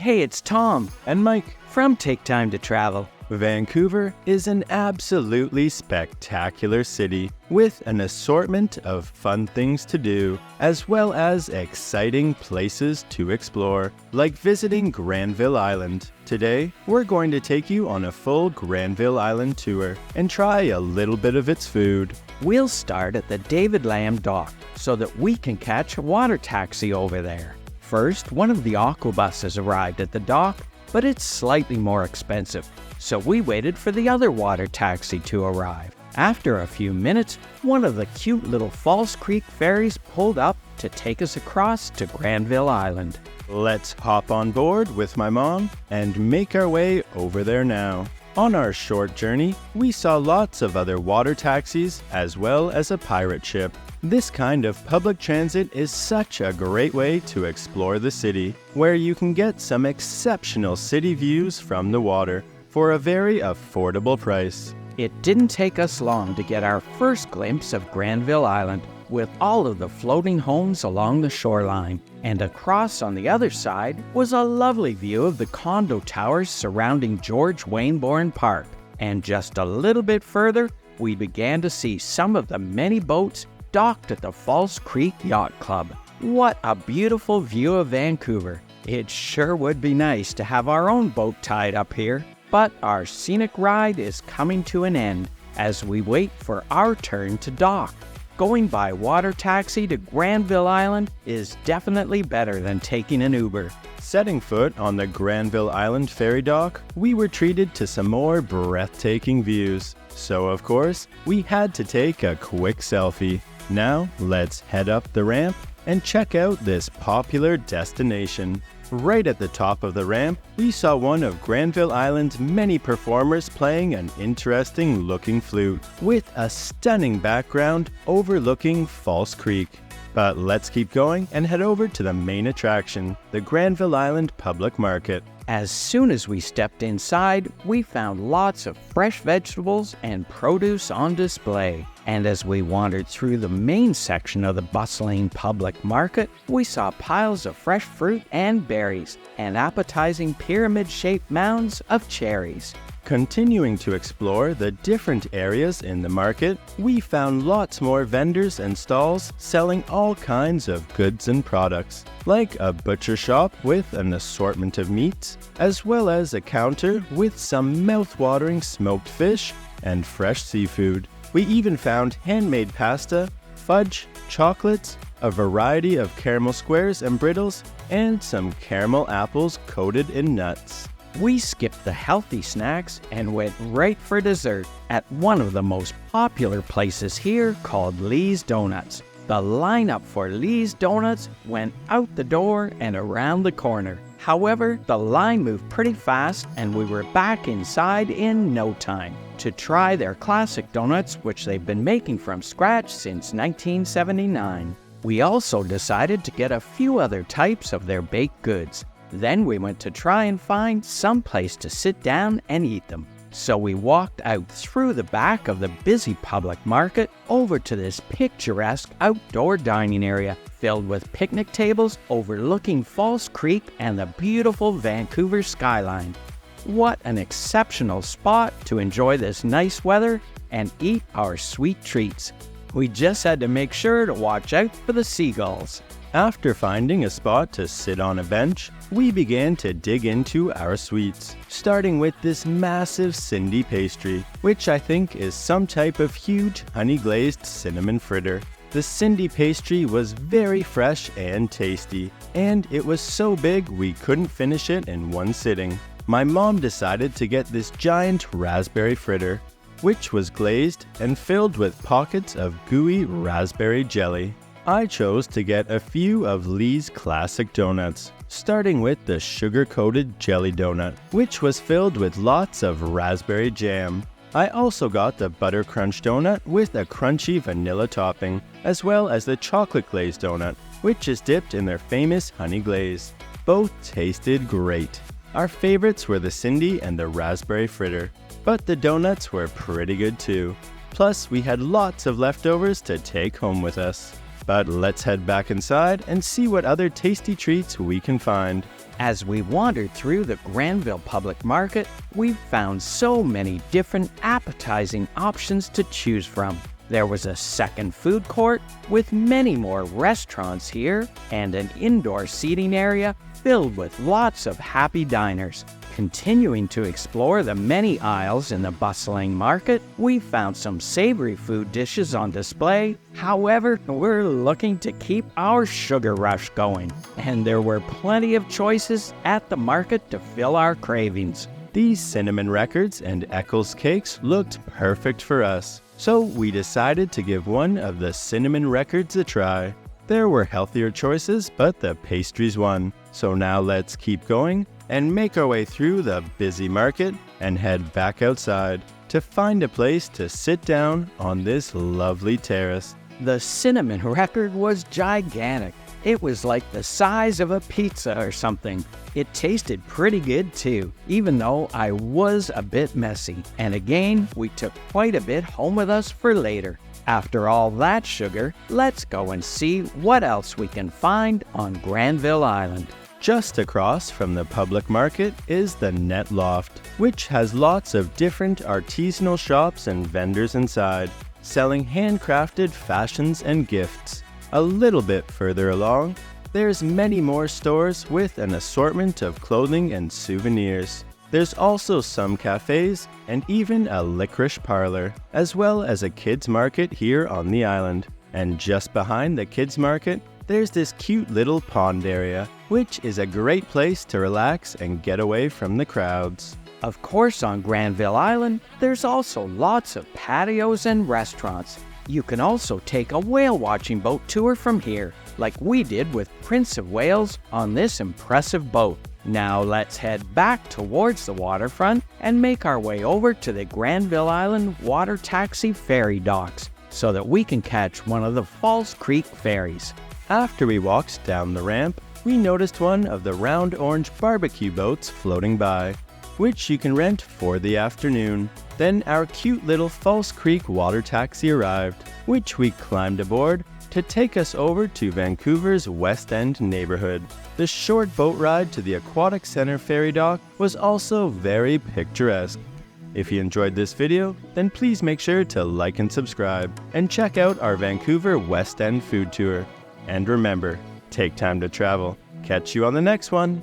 Hey, it's Tom And Mike. from Take Time to Travel. Vancouver is an absolutely spectacular city with an assortment of fun things to do, as well as exciting places to explore, like visiting Granville Island. Today, we're going to take you on a full Granville Island tour and try a little bit of its food. We'll start at the David Lamb dock so that we can catch a water taxi over there. First, one of the aqua buses arrived at the dock, but it's slightly more expensive, so we waited for the other water taxi to arrive. After a few minutes, one of the cute little False Creek ferries pulled up to take us across to Granville Island. Let's hop on board with my mom and make our way over there now. On our short journey, we saw lots of other water taxis as well as a pirate ship. This kind of public transit is such a great way to explore the city, where you can get some exceptional city views from the water for a very affordable price. It didn't take us long to get our first glimpse of Granville Island, with all of the floating homes along the shoreline. And across on the other side was a lovely view of the condo towers surrounding George Wainborn Park. And just a little bit further, we began to see some of the many boats docked at the False Creek Yacht Club. What a beautiful view of Vancouver. It sure would be nice to have our own boat tied up here. But our scenic ride is coming to an end as we wait for our turn to dock. Going by water taxi to Granville Island is definitely better than taking an Uber. Setting foot on the Granville Island ferry dock, we were treated to some more breathtaking views. So of course, we had to take a quick selfie. Now, let's head up the ramp and check out this popular destination. Right at the top of the ramp, we saw one of Granville Island's many performers playing an interesting looking flute with a stunning background overlooking False Creek. But let's keep going and head over to the main attraction, the Granville Island Public Market. As soon as we stepped inside, we found lots of fresh vegetables and produce on display. And as we wandered through the main section of the bustling public market, we saw piles of fresh fruit and berries, and appetizing pyramid-shaped mounds of cherries. Continuing to explore the different areas in the market, we found lots more vendors and stalls selling all kinds of goods and products, like a butcher shop with an assortment of meats, as well as a counter with some mouth-watering smoked fish and fresh seafood. We even found handmade pasta, fudge, chocolates, a variety of caramel squares and brittles, and some caramel apples coated in nuts. We skipped the healthy snacks and went right for dessert at one of the most popular places here called Lee's Donuts. The lineup for Lee's Donuts went out the door and around the corner. However, the line moved pretty fast and we were back inside in no time to try their classic donuts, which they've been making from scratch since 1979. We also decided to get a few other types of their baked goods. Then we went to try and find some place to sit down and eat them. So we walked out through the back of the busy public market over to this picturesque outdoor dining area filled with picnic tables overlooking False Creek and the beautiful Vancouver skyline. What an exceptional spot to enjoy this nice weather and eat our sweet treats. We just had to make sure to watch out for the seagulls. After finding a spot to sit on a bench, we began to dig into our sweets, starting with this massive Cindy pastry, which I think is some type of huge honey-glazed cinnamon fritter. The Cindy pastry was very fresh and tasty, and it was so big we couldn't finish it in one sitting. My mom decided to get this giant raspberry fritter, which was glazed and filled with pockets of gooey raspberry jelly. I chose to get a few of Lee's classic donuts, starting with the sugar-coated jelly donut, which was filled with lots of raspberry jam. I also got the butter crunch donut with a crunchy vanilla topping, as well as the chocolate glazed donut, which is dipped in their famous honey glaze. Both tasted great. Our favorites were the Cindy and the raspberry fritter, but the donuts were pretty good too. Plus, we had lots of leftovers to take home with us. But let's head back inside and see what other tasty treats we can find. As we wandered through the Granville Public Market, we found so many different appetizing options to choose from. There was a second food court with many more restaurants here and an indoor seating area filled with lots of happy diners. Continuing to explore the many aisles in the bustling market, we found some savory food dishes on display. However, we're looking to keep our sugar rush going, and there were plenty of choices at the market to fill our cravings. These cinnamon records and Eccles cakes looked perfect for us, so we decided to give one of the cinnamon records a try. There were healthier choices, but the pastries won. So now let's keep going and make our way through the busy market and head back outside to find a place to sit down on this lovely terrace. The cinnamon record was gigantic. It was like the size of a pizza or something. It tasted pretty good too, even though I was a bit messy. And again, we took quite a bit home with us for later. After all that sugar, let's go and see what else we can find on Granville Island. Just across from the public market is the Net Loft, which has lots of different artisanal shops and vendors inside, selling handcrafted fashions and gifts. A little bit further along, there's many more stores with an assortment of clothing and souvenirs. There's also some cafes and even a licorice parlor, as well as a kids market here on the island. And just behind the kids market, there's this cute little pond area, which is a great place to relax and get away from the crowds. Of course, on Granville Island, there's also lots of patios and restaurants. You can also take a whale watching boat tour from here, like we did with Prince of Wales on this impressive boat. Now let's head back towards the waterfront and make our way over to the Granville Island water taxi ferry docks so that we can catch one of the False Creek ferries. After we walked down the ramp, we noticed one of the round orange barbecue boats floating by, which you can rent for the afternoon. Then our cute little False Creek water taxi arrived, which we climbed aboard to take us over to Vancouver's West End neighborhood. The short boat ride to the Aquatic Center ferry dock was also very picturesque. If you enjoyed this video, then please make sure to like and subscribe, and check out our Vancouver West End food tour. And remember, take time to travel. Catch you on the next one.